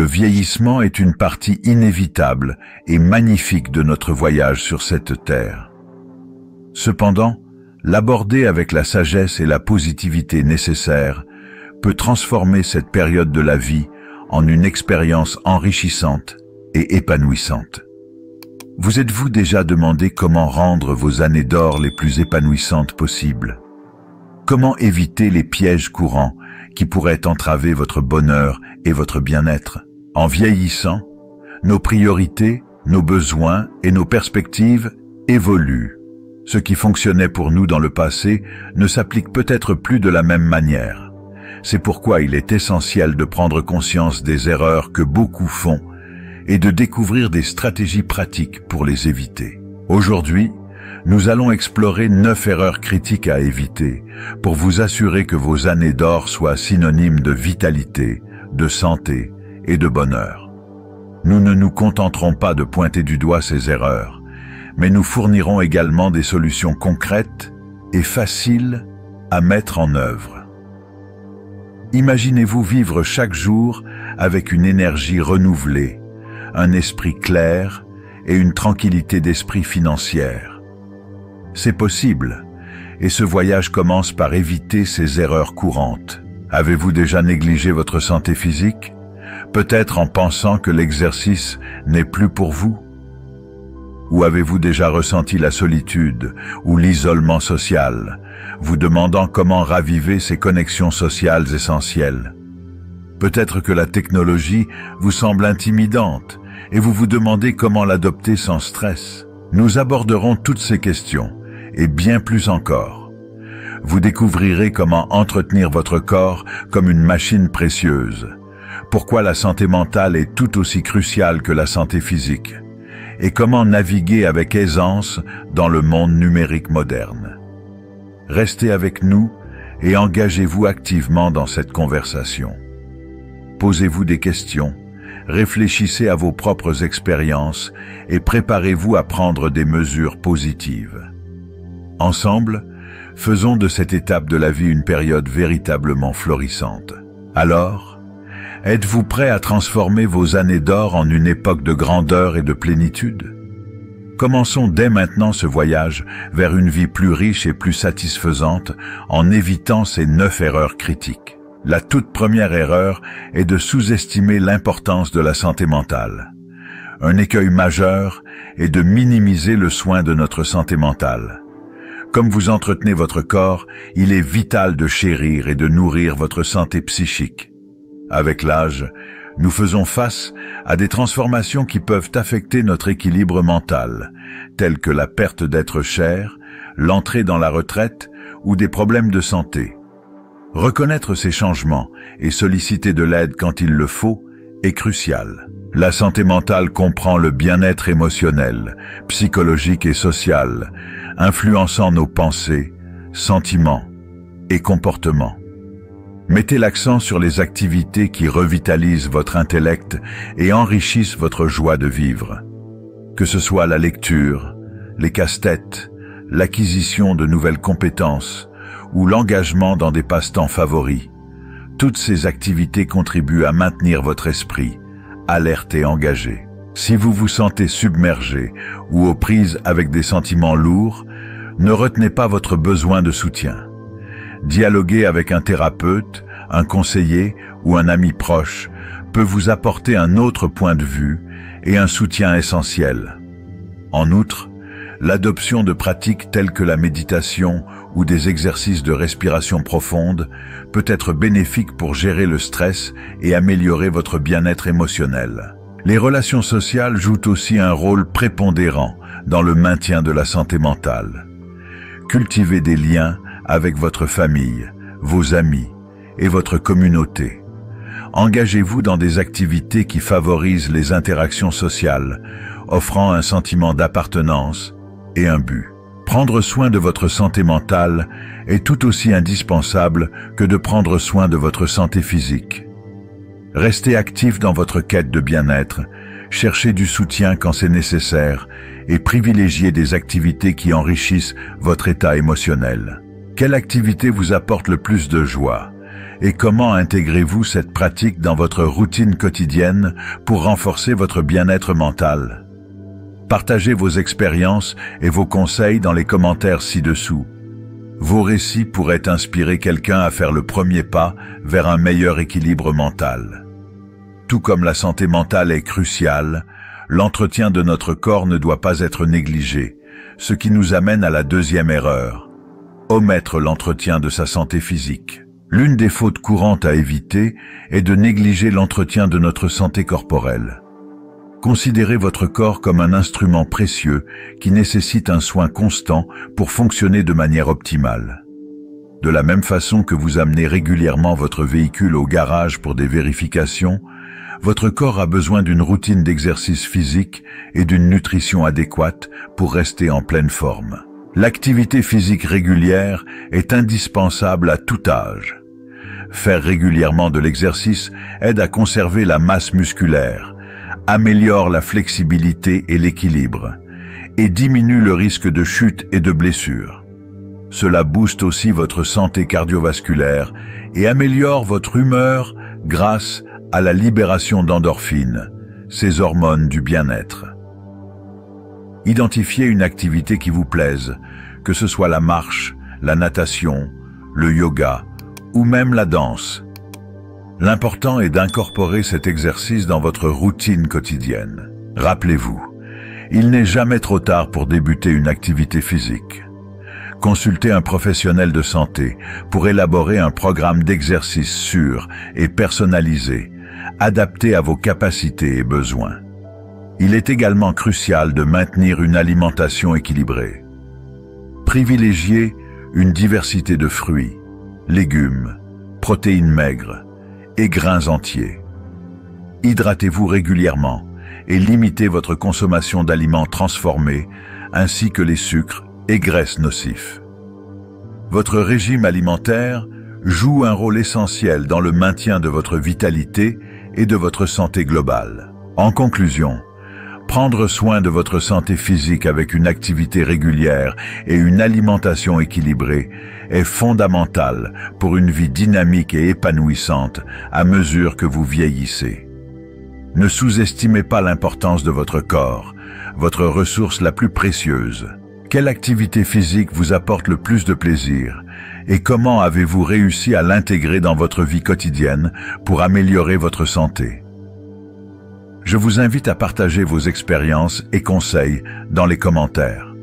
vieillissement est une partie inévitable et magnifique de notre voyage sur cette terre. Cependant, l'aborder avec la sagesse et la positivité nécessaires peut transformer cette période de la vie en une expérience enrichissante et épanouissante. Vous êtes-vous déjà demandé comment rendre vos années d'or les plus épanouissantes possibles? Comment éviter les pièges courants qui pourraient entraver votre bonheur et votre bien-être? En vieillissant, nos priorités, nos besoins et nos perspectives évoluent. Ce qui fonctionnait pour nous dans le passé ne s'applique peut-être plus de la même manière. C'est pourquoi il est essentiel de prendre conscience des erreurs que beaucoup font et de découvrir des stratégies pratiques pour les éviter. Aujourd'hui, nous allons explorer 9 erreurs critiques à éviter pour vous assurer que vos années d'or soient synonymes de vitalité, de santé et de bonheur. Nous ne nous contenterons pas de pointer du doigt ces erreurs, mais nous fournirons également des solutions concrètes et faciles à mettre en œuvre. Imaginez-vous vivre chaque jour avec une énergie renouvelée, un esprit clair et une tranquillité d'esprit financière. C'est possible, et ce voyage commence par éviter ces erreurs courantes. Avez-vous déjà négligé votre santé physique? Peut-être en pensant que l'exercice n'est plus pour vous? Ou avez-vous déjà ressenti la solitude ou l'isolement social, vous demandant comment raviver ces connexions sociales essentielles? Peut-être que la technologie vous semble intimidante et vous vous demandez comment l'adopter sans stress. Nous aborderons toutes ces questions, et bien plus encore. Vous découvrirez comment entretenir votre corps comme une machine précieuse, pourquoi la santé mentale est tout aussi cruciale que la santé physique, et comment naviguer avec aisance dans le monde numérique moderne. Restez avec nous et engagez-vous activement dans cette conversation. Posez-vous des questions, réfléchissez à vos propres expériences et préparez-vous à prendre des mesures positives. Ensemble, faisons de cette étape de la vie une période véritablement florissante. Alors, êtes-vous prêt à transformer vos années d'or en une époque de grandeur et de plénitude? Commençons dès maintenant ce voyage vers une vie plus riche et plus satisfaisante en évitant ces 9 erreurs critiques. La toute première erreur est de sous-estimer l'importance de la santé mentale. Un écueil majeur est de minimiser le soin de notre santé mentale. Comme vous entretenez votre corps, il est vital de chérir et de nourrir votre santé psychique. Avec l'âge, nous faisons face à des transformations qui peuvent affecter notre équilibre mental, telles que la perte d'être cher, l'entrée dans la retraite ou des problèmes de santé. Reconnaître ces changements et solliciter de l'aide quand il le faut est crucial. La santé mentale comprend le bien-être émotionnel, psychologique et social, influençant nos pensées, sentiments et comportements. Mettez l'accent sur les activités qui revitalisent votre intellect et enrichissent votre joie de vivre. Que ce soit la lecture, les casse-têtes, l'acquisition de nouvelles compétences ou l'engagement dans des passe-temps favoris, toutes ces activités contribuent à maintenir votre esprit alerte et engagé. Si vous vous sentez submergé ou aux prises avec des sentiments lourds, ne retenez pas votre besoin de soutien. Dialoguer avec un thérapeute, un conseiller ou un ami proche peut vous apporter un autre point de vue et un soutien essentiel. En outre, l'adoption de pratiques telles que la méditation ou des exercices de respiration profonde peut être bénéfique pour gérer le stress et améliorer votre bien-être émotionnel. Les relations sociales jouent aussi un rôle prépondérant dans le maintien de la santé mentale. Cultivez des liens avec votre famille, vos amis et votre communauté. Engagez-vous dans des activités qui favorisent les interactions sociales, offrant un sentiment d'appartenance et un but. Prendre soin de votre santé mentale est tout aussi indispensable que de prendre soin de votre santé physique. Restez actif dans votre quête de bien-être, cherchez du soutien quand c'est nécessaire et privilégiez des activités qui enrichissent votre état émotionnel. Quelle activité vous apporte le plus de joie? Et comment intégrez-vous cette pratique dans votre routine quotidienne pour renforcer votre bien-être mental? Partagez vos expériences et vos conseils dans les commentaires ci-dessous. Vos récits pourraient inspirer quelqu'un à faire le premier pas vers un meilleur équilibre mental. Tout comme la santé mentale est cruciale, l'entretien de notre corps ne doit pas être négligé, ce qui nous amène à la deuxième erreur: omettre l'entretien de sa santé physique. L'une des fautes courantes à éviter est de négliger l'entretien de notre santé corporelle. Considérez votre corps comme un instrument précieux qui nécessite un soin constant pour fonctionner de manière optimale. De la même façon que vous amenez régulièrement votre véhicule au garage pour des vérifications, votre corps a besoin d'une routine d'exercice physique et d'une nutrition adéquate pour rester en pleine forme. L'activité physique régulière est indispensable à tout âge. Faire régulièrement de l'exercice aide à conserver la masse musculaire, améliore la flexibilité et l'équilibre, et diminue le risque de chute et de blessure. Cela booste aussi votre santé cardiovasculaire et améliore votre humeur grâce à la libération d'endorphines, ces hormones du bien-être. Identifiez une activité qui vous plaise, que ce soit la marche, la natation, le yoga ou même la danse. L'important est d'incorporer cet exercice dans votre routine quotidienne. Rappelez-vous, il n'est jamais trop tard pour débuter une activité physique. Consultez un professionnel de santé pour élaborer un programme d'exercice sûr et personnalisé, adapté à vos capacités et besoins. Il est également crucial de maintenir une alimentation équilibrée. Privilégiez une diversité de fruits, légumes, protéines maigres et grains entiers. Hydratez-vous régulièrement et limitez votre consommation d'aliments transformés ainsi que les sucres et graisses nocifs. Votre régime alimentaire joue un rôle essentiel dans le maintien de votre vitalité et de votre santé globale. En conclusion, prendre soin de votre santé physique avec une activité régulière et une alimentation équilibrée est fondamental pour une vie dynamique et épanouissante à mesure que vous vieillissez. Ne sous-estimez pas l'importance de votre corps, votre ressource la plus précieuse. Quelle activité physique vous apporte le plus de plaisir et comment avez-vous réussi à l'intégrer dans votre vie quotidienne pour améliorer votre santé? Je vous invite à partager vos expériences et conseils dans les commentaires.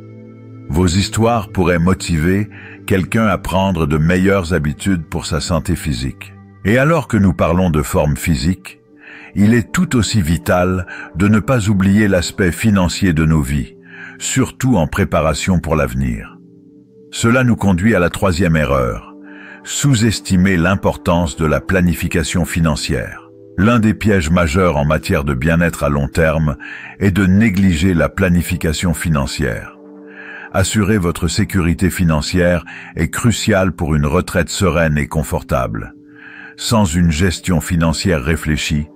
Vos histoires pourraient motiver quelqu'un à prendre de meilleures habitudes pour sa santé physique. Et alors que nous parlons de forme physique, il est tout aussi vital de ne pas oublier l'aspect financier de nos vies, surtout en préparation pour l'avenir. Cela nous conduit à la troisième erreur: sous-estimer l'importance de la planification financière. L'un des pièges majeurs en matière de bien-être à long terme est de négliger la planification financière. Assurer votre sécurité financière est crucial pour une retraite sereine et confortable. Sans une gestion financière réfléchie,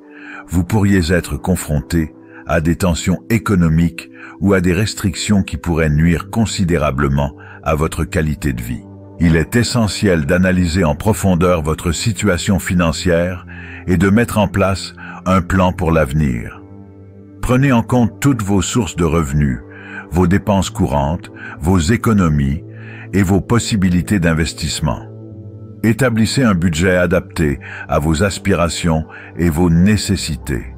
vous pourriez être confronté à des tensions économiques ou à des restrictions qui pourraient nuire considérablement à votre qualité de vie. Il est essentiel d'analyser en profondeur votre situation financière et de mettre en place un plan pour l'avenir. Prenez en compte toutes vos sources de revenus, vos dépenses courantes, vos économies et vos possibilités d'investissement. Établissez un budget adapté à vos aspirations et vos nécessités.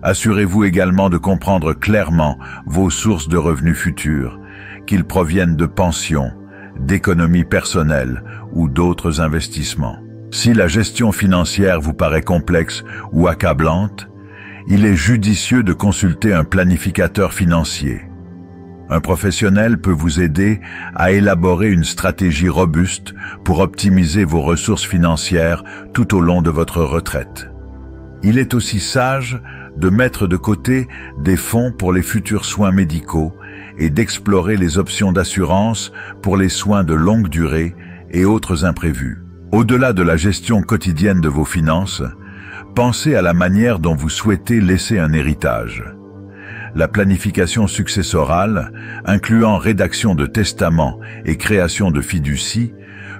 Assurez-vous également de comprendre clairement vos sources de revenus futurs, qu'ils proviennent de pensions, d'économies personnelles ou d'autres investissements. Si la gestion financière vous paraît complexe ou accablante, il est judicieux de consulter un planificateur financier. Un professionnel peut vous aider à élaborer une stratégie robuste pour optimiser vos ressources financières tout au long de votre retraite. Il est aussi sage de mettre de côté des fonds pour les futurs soins médicaux et d'explorer les options d'assurance pour les soins de longue durée et autres imprévus. Au-delà de la gestion quotidienne de vos finances, pensez à la manière dont vous souhaitez laisser un héritage. La planification successorale, incluant rédaction de testament et création de fiducie,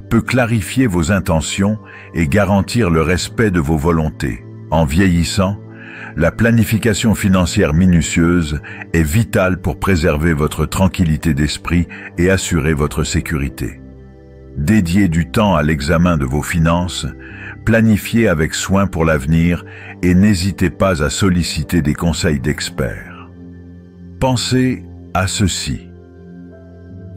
peut clarifier vos intentions et garantir le respect de vos volontés. En vieillissant, la planification financière minutieuse est vitale pour préserver votre tranquillité d'esprit et assurer votre sécurité. Dédiez du temps à l'examen de vos finances, planifiez avec soin pour l'avenir et n'hésitez pas à solliciter des conseils d'experts. Pensez à ceci.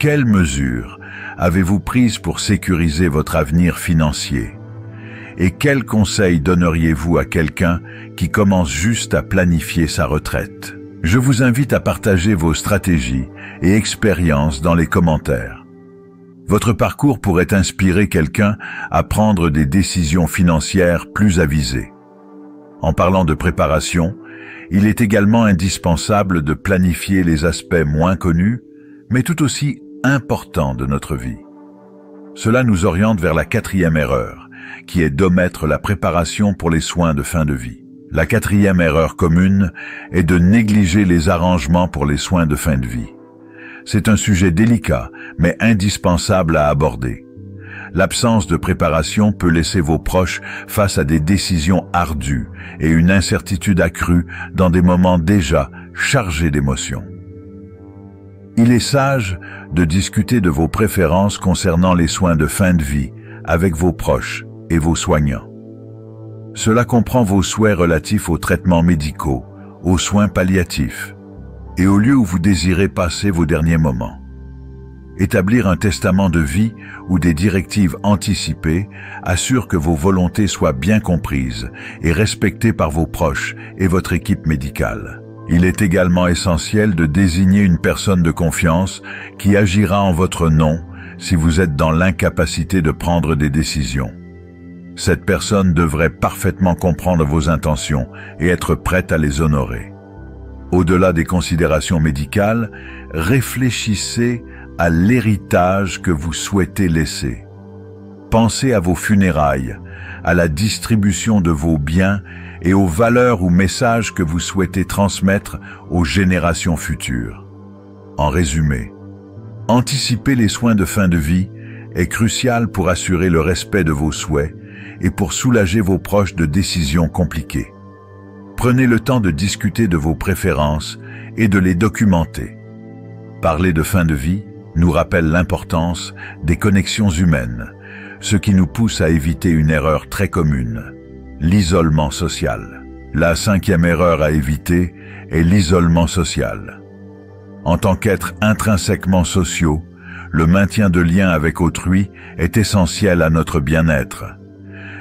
Quelles mesures avez-vous prises pour sécuriser votre avenir financier? Et quels conseils donneriez-vous à quelqu'un qui commence juste à planifier sa retraite? Je vous invite à partager vos stratégies et expériences dans les commentaires. Votre parcours pourrait inspirer quelqu'un à prendre des décisions financières plus avisées. En parlant de préparation, il est également indispensable de planifier les aspects moins connus, mais tout aussi importants de notre vie. Cela nous oriente vers la 4e erreur, qui est d'omettre la préparation pour les soins de fin de vie. La 4e erreur commune est de négliger les arrangements pour les soins de fin de vie. C'est un sujet délicat, mais indispensable à aborder. L'absence de préparation peut laisser vos proches face à des décisions ardues et une incertitude accrue dans des moments déjà chargés d'émotions. Il est sage de discuter de vos préférences concernant les soins de fin de vie avec vos proches et vos soignants. Cela comprend vos souhaits relatifs aux traitements médicaux, aux soins palliatifs et au lieu où vous désirez passer vos derniers moments. Établir un testament de vie ou des directives anticipées assure que vos volontés soient bien comprises et respectées par vos proches et votre équipe médicale. Il est également essentiel de désigner une personne de confiance qui agira en votre nom si vous êtes dans l'incapacité de prendre des décisions. Cette personne devrait parfaitement comprendre vos intentions et être prête à les honorer. Au-delà des considérations médicales, réfléchissez à l'héritage que vous souhaitez laisser. Pensez à vos funérailles, à la distribution de vos biens et aux valeurs ou messages que vous souhaitez transmettre aux générations futures. En résumé, anticiper les soins de fin de vie est crucial pour assurer le respect de vos souhaits et pour soulager vos proches de décisions compliquées. Prenez le temps de discuter de vos préférences et de les documenter. Parler de fin de vie nous rappelle l'importance des connexions humaines, ce qui nous pousse à éviter une erreur très commune, l'isolement social. La 5e erreur à éviter est l'isolement social. En tant qu'êtres intrinsèquement sociaux, le maintien de liens avec autrui est essentiel à notre bien-être.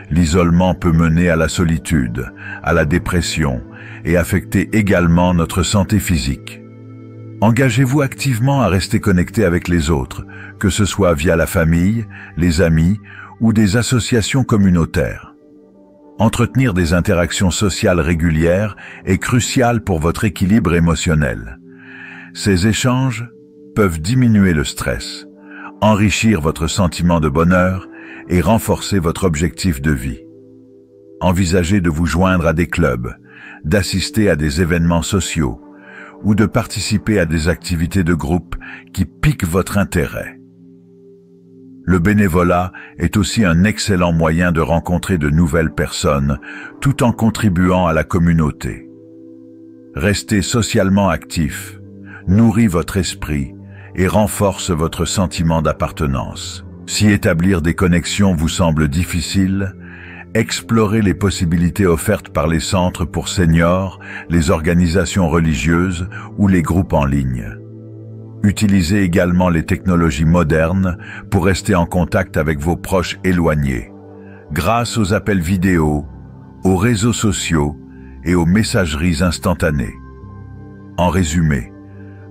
L'isolement peut mener à la solitude, à la dépression et affecter également notre santé physique. Engagez-vous activement à rester connecté avec les autres, que ce soit via la famille, les amis ou des associations communautaires. Entretenir des interactions sociales régulières est crucial pour votre équilibre émotionnel. Ces échanges peuvent diminuer le stress, enrichir votre sentiment de bonheur et renforcer votre objectif de vie. Envisagez de vous joindre à des clubs, d'assister à des événements sociaux ou de participer à des activités de groupe qui piquent votre intérêt. Le bénévolat est aussi un excellent moyen de rencontrer de nouvelles personnes tout en contribuant à la communauté. Restez socialement actif, nourrit votre esprit et renforce votre sentiment d'appartenance. Si établir des connexions vous semble difficile, explorez les possibilités offertes par les centres pour seniors, les organisations religieuses ou les groupes en ligne. Utilisez également les technologies modernes pour rester en contact avec vos proches éloignés, grâce aux appels vidéo, aux réseaux sociaux et aux messageries instantanées. En résumé,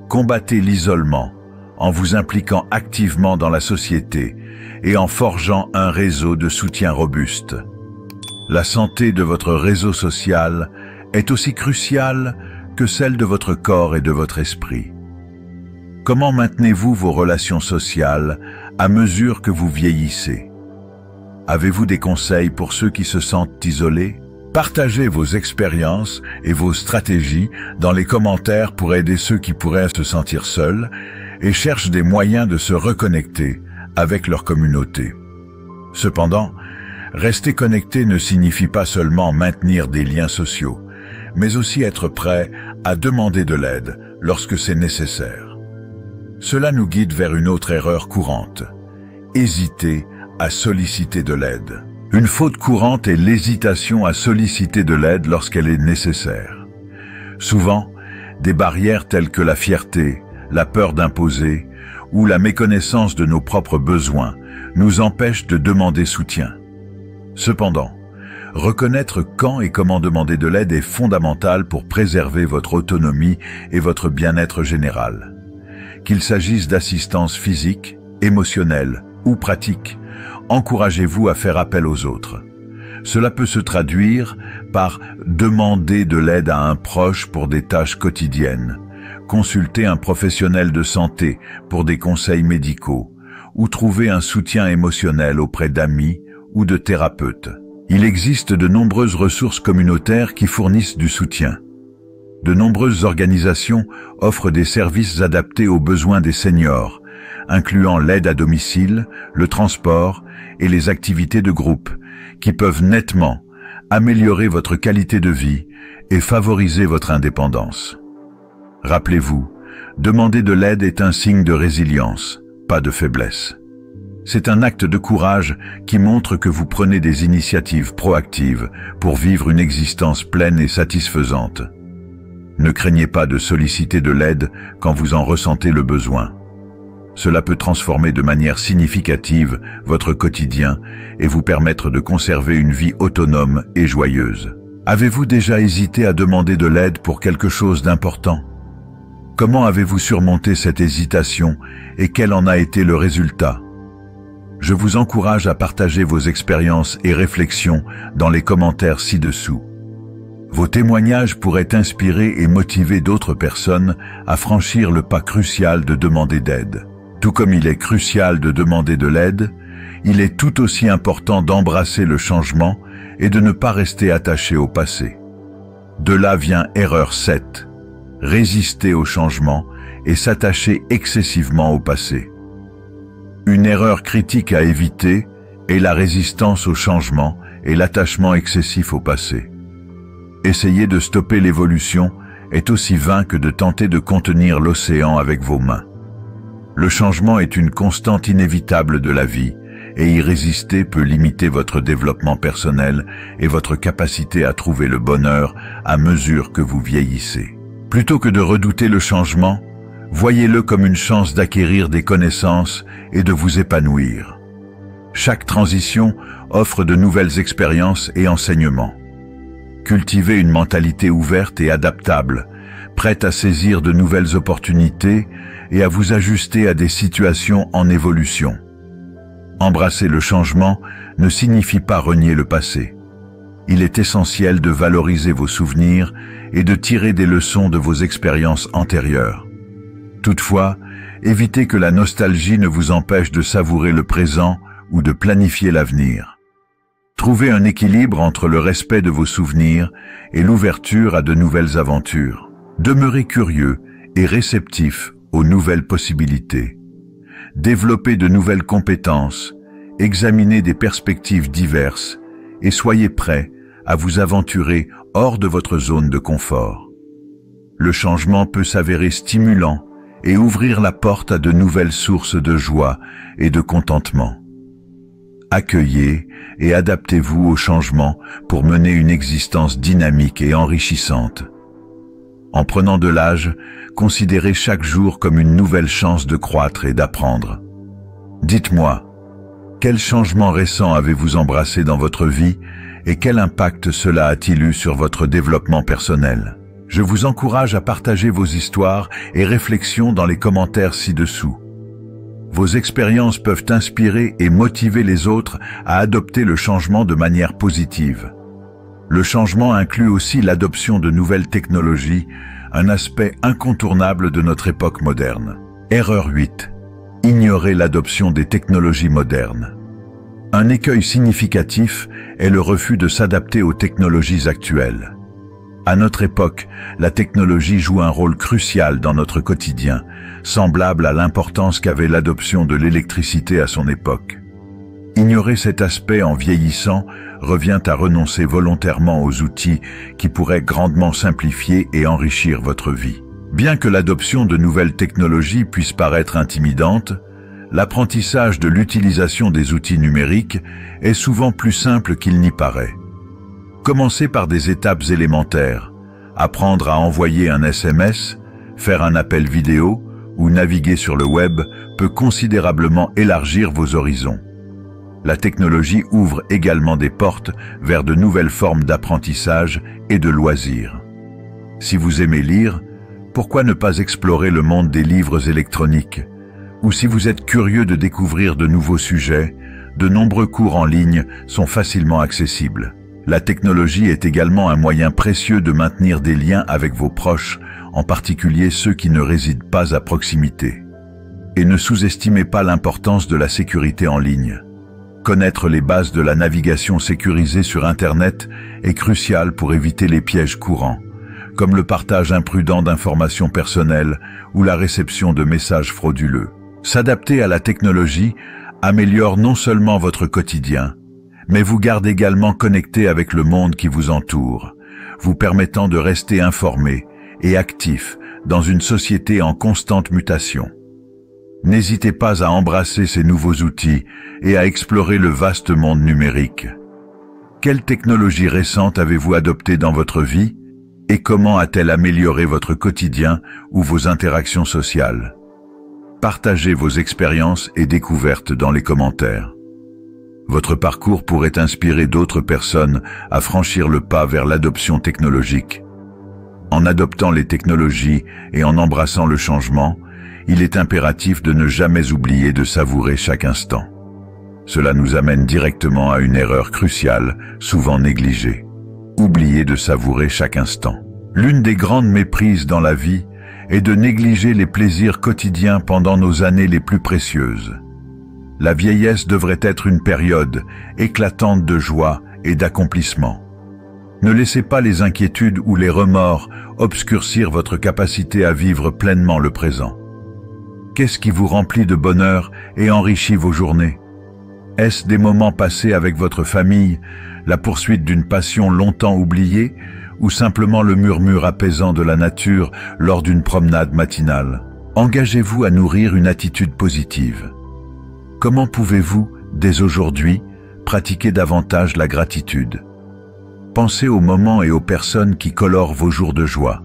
combattez l'isolement en vous impliquant activement dans la société et en forgeant un réseau de soutien robuste. La santé de votre réseau social est aussi cruciale que celle de votre corps et de votre esprit. Comment maintenez-vous vos relations sociales à mesure que vous vieillissez? Avez-vous des conseils pour ceux qui se sentent isolés? Partagez vos expériences et vos stratégies dans les commentaires pour aider ceux qui pourraient se sentir seuls et cherchent des moyens de se reconnecter avec leur communauté. Cependant, rester connecté ne signifie pas seulement maintenir des liens sociaux, mais aussi être prêt à demander de l'aide lorsque c'est nécessaire. Cela nous guide vers une autre erreur courante: hésiter à solliciter de l'aide. Une faute courante est l'hésitation à solliciter de l'aide lorsqu'elle est nécessaire. Souvent, des barrières telles que la fierté, la peur d'imposer ou la méconnaissance de nos propres besoins nous empêchent de demander soutien. Cependant, reconnaître quand et comment demander de l'aide est fondamental pour préserver votre autonomie et votre bien-être général. Qu'il s'agisse d'assistance physique, émotionnelle ou pratique, encouragez-vous à faire appel aux autres. Cela peut se traduire par demander de l'aide à un proche pour des tâches quotidiennes, consulter un professionnel de santé pour des conseils médicaux, ou trouver un soutien émotionnel auprès d'amis ou de thérapeutes. Il existe de nombreuses ressources communautaires qui fournissent du soutien. De nombreuses organisations offrent des services adaptés aux besoins des seniors, incluant l'aide à domicile, le transport et les activités de groupe, qui peuvent nettement améliorer votre qualité de vie et favoriser votre indépendance. Rappelez-vous, demander de l'aide est un signe de résilience, pas de faiblesse. C'est un acte de courage qui montre que vous prenez des initiatives proactives pour vivre une existence pleine et satisfaisante. Ne craignez pas de solliciter de l'aide quand vous en ressentez le besoin. Cela peut transformer de manière significative votre quotidien et vous permettre de conserver une vie autonome et joyeuse. Avez-vous déjà hésité à demander de l'aide pour quelque chose d'important? Comment avez-vous surmonté cette hésitation et quel en a été le résultat? Je vous encourage à partager vos expériences et réflexions dans les commentaires ci-dessous. Vos témoignages pourraient inspirer et motiver d'autres personnes à franchir le pas crucial de demander d'aide. Tout comme il est crucial de demander de l'aide, il est tout aussi important d'embrasser le changement et de ne pas rester attaché au passé. De là vient erreur 7. Résister au changement et s'attacher excessivement au passé. Une erreur critique à éviter est la résistance au changement et l'attachement excessif au passé. Essayer de stopper l'évolution est aussi vain que de tenter de contenir l'océan avec vos mains. Le changement est une constante inévitable de la vie, et y résister peut limiter votre développement personnel et votre capacité à trouver le bonheur à mesure que vous vieillissez. Plutôt que de redouter le changement, voyez-le comme une chance d'acquérir des connaissances et de vous épanouir. Chaque transition offre de nouvelles expériences et enseignements. Cultivez une mentalité ouverte et adaptable, prête à saisir de nouvelles opportunités et à vous ajuster à des situations en évolution. Embrasser le changement ne signifie pas renier le passé. Il est essentiel de valoriser vos souvenirs et de tirer des leçons de vos expériences antérieures. Toutefois, évitez que la nostalgie ne vous empêche de savourer le présent ou de planifier l'avenir. Trouvez un équilibre entre le respect de vos souvenirs et l'ouverture à de nouvelles aventures. Demeurez curieux et réceptif aux nouvelles possibilités. Développez de nouvelles compétences, examinez des perspectives diverses et soyez prêts à vous aventurer hors de votre zone de confort. Le changement peut s'avérer stimulant et ouvrir la porte à de nouvelles sources de joie et de contentement. Accueillez et adaptez-vous au changement pour mener une existence dynamique et enrichissante. En prenant de l'âge, considérez chaque jour comme une nouvelle chance de croître et d'apprendre. Dites-moi, quel changement récent avez-vous embrassé dans votre vie et quel impact cela a-t-il eu sur votre développement personnel? Je vous encourage à partager vos histoires et réflexions dans les commentaires ci-dessous. Vos expériences peuvent inspirer et motiver les autres à adopter le changement de manière positive. Le changement inclut aussi l'adoption de nouvelles technologies, un aspect incontournable de notre époque moderne. Erreur 8. Ignorer l'adoption des technologies modernes. Un écueil significatif est le refus de s'adapter aux technologies actuelles. À notre époque, la technologie joue un rôle crucial dans notre quotidien, semblable à l'importance qu'avait l'adoption de l'électricité à son époque. Ignorer cet aspect en vieillissant revient à renoncer volontairement aux outils qui pourraient grandement simplifier et enrichir votre vie. Bien que l'adoption de nouvelles technologies puisse paraître intimidante, l'apprentissage de l'utilisation des outils numériques est souvent plus simple qu'il n'y paraît. Commencez par des étapes élémentaires. Apprendre à envoyer un SMS, faire un appel vidéo ou naviguer sur le web peut considérablement élargir vos horizons. La technologie ouvre également des portes vers de nouvelles formes d'apprentissage et de loisirs. Si vous aimez lire, pourquoi ne pas explorer le monde des livres électroniques? Ou si vous êtes curieux de découvrir de nouveaux sujets, de nombreux cours en ligne sont facilement accessibles. La technologie est également un moyen précieux de maintenir des liens avec vos proches, en particulier ceux qui ne résident pas à proximité. Et ne sous-estimez pas l'importance de la sécurité en ligne. Connaître les bases de la navigation sécurisée sur Internet est crucial pour éviter les pièges courants, comme le partage imprudent d'informations personnelles ou la réception de messages frauduleux. S'adapter à la technologie améliore non seulement votre quotidien, mais vous garde également connecté avec le monde qui vous entoure, vous permettant de rester informé et actif dans une société en constante mutation. N'hésitez pas à embrasser ces nouveaux outils et à explorer le vaste monde numérique. Quelle technologie récente avez-vous adoptée dans votre vie et comment a-t-elle amélioré votre quotidien ou vos interactions sociales? Partagez vos expériences et découvertes dans les commentaires. Votre parcours pourrait inspirer d'autres personnes à franchir le pas vers l'adoption technologique. En adoptant les technologies et en embrassant le changement, il est impératif de ne jamais oublier de savourer chaque instant. Cela nous amène directement à une erreur cruciale, souvent négligée. Oublier de savourer chaque instant. L'une des grandes méprises dans la vie est de négliger les plaisirs quotidiens pendant nos années les plus précieuses. La vieillesse devrait être une période éclatante de joie et d'accomplissement. Ne laissez pas les inquiétudes ou les remords obscurcir votre capacité à vivre pleinement le présent. Qu'est-ce qui vous remplit de bonheur et enrichit vos journées? Est-ce des moments passés avec votre famille, la poursuite d'une passion longtemps oubliée, ou simplement le murmure apaisant de la nature lors d'une promenade matinale? Engagez-vous à nourrir une attitude positive. Comment pouvez-vous, dès aujourd'hui, pratiquer davantage la gratitude? Pensez aux moments et aux personnes qui colorent vos jours de joie.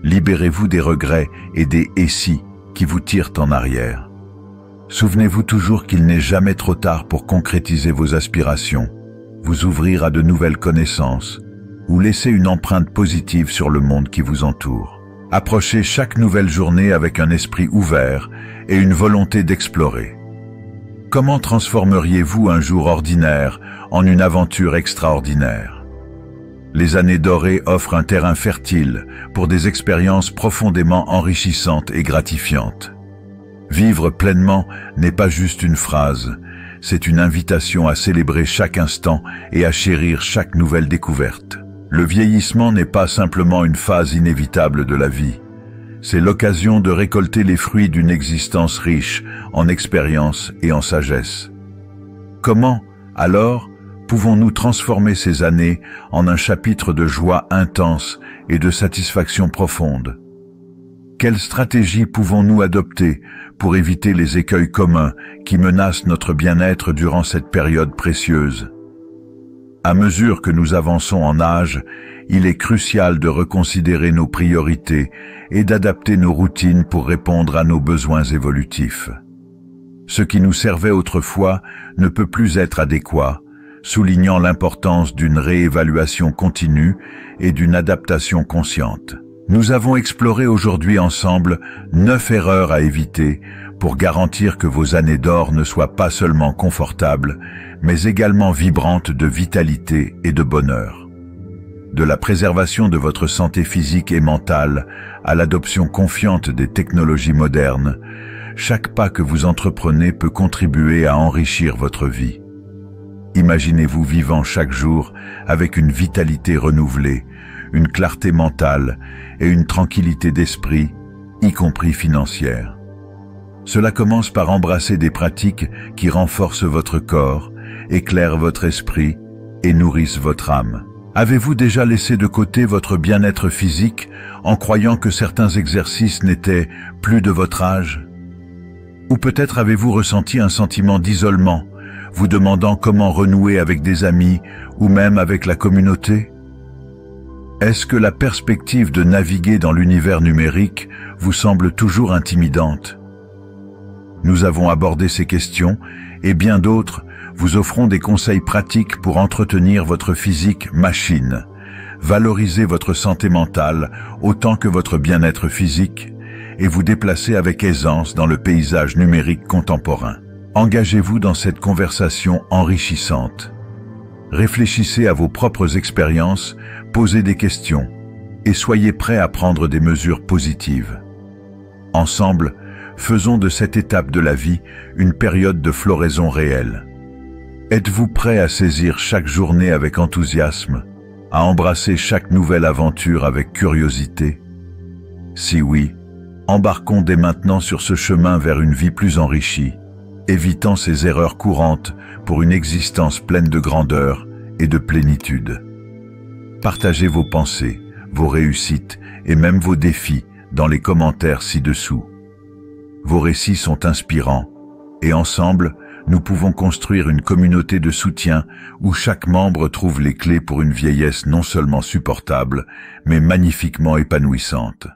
Libérez-vous des regrets et des « et si » qui vous tirent en arrière. Souvenez-vous toujours qu'il n'est jamais trop tard pour concrétiser vos aspirations, vous ouvrir à de nouvelles connaissances, ou laisser une empreinte positive sur le monde qui vous entoure. Approchez chaque nouvelle journée avec un esprit ouvert et une volonté d'explorer. Comment transformeriez-vous un jour ordinaire en une aventure extraordinaire? Les années dorées offrent un terrain fertile pour des expériences profondément enrichissantes et gratifiantes. Vivre pleinement n'est pas juste une phrase, c'est une invitation à célébrer chaque instant et à chérir chaque nouvelle découverte. Le vieillissement n'est pas simplement une phase inévitable de la vie, c'est l'occasion de récolter les fruits d'une existence riche en expérience et en sagesse. Comment, alors, pouvons-nous transformer ces années en un chapitre de joie intense et de satisfaction profonde? Quelles stratégies pouvons-nous adopter pour éviter les écueils communs qui menacent notre bien-être durant cette période précieuse? À mesure que nous avançons en âge, il est crucial de reconsidérer nos priorités et d'adapter nos routines pour répondre à nos besoins évolutifs. Ce qui nous servait autrefois ne peut plus être adéquat, soulignant l'importance d'une réévaluation continue et d'une adaptation consciente. Nous avons exploré aujourd'hui ensemble 9 erreurs à éviter pour garantir que vos années d'or ne soient pas seulement confortables, mais également vibrantes de vitalité et de bonheur. De la préservation de votre santé physique et mentale à l'adoption confiante des technologies modernes, chaque pas que vous entreprenez peut contribuer à enrichir votre vie. Imaginez-vous vivant chaque jour avec une vitalité renouvelée, une clarté mentale et une tranquillité d'esprit, y compris financière. Cela commence par embrasser des pratiques qui renforcent votre corps, éclairent votre esprit et nourrissent votre âme. Avez-vous déjà laissé de côté votre bien-être physique en croyant que certains exercices n'étaient plus de votre âge? Ou peut-être avez-vous ressenti un sentiment d'isolement, vous demandant comment renouer avec des amis ou même avec la communauté? Est-ce que la perspective de naviguer dans l'univers numérique vous semble toujours intimidante? Nous avons abordé ces questions et bien d'autres, vous offrons des conseils pratiques pour entretenir votre physique machine, valoriser votre santé mentale autant que votre bien-être physique et vous déplacer avec aisance dans le paysage numérique contemporain. Engagez-vous dans cette conversation enrichissante. Réfléchissez à vos propres expériences, posez des questions et soyez prêts à prendre des mesures positives. Ensemble, faisons de cette étape de la vie une période de floraison réelle. Êtes-vous prêt à saisir chaque journée avec enthousiasme, à embrasser chaque nouvelle aventure avec curiosité? Si oui, embarquons dès maintenant sur ce chemin vers une vie plus enrichie, évitant ces erreurs courantes pour une existence pleine de grandeur et de plénitude. Partagez vos pensées, vos réussites et même vos défis dans les commentaires ci-dessous. Vos récits sont inspirants et ensemble, nous pouvons construire une communauté de soutien où chaque membre trouve les clés pour une vieillesse non seulement supportable, mais magnifiquement épanouissante.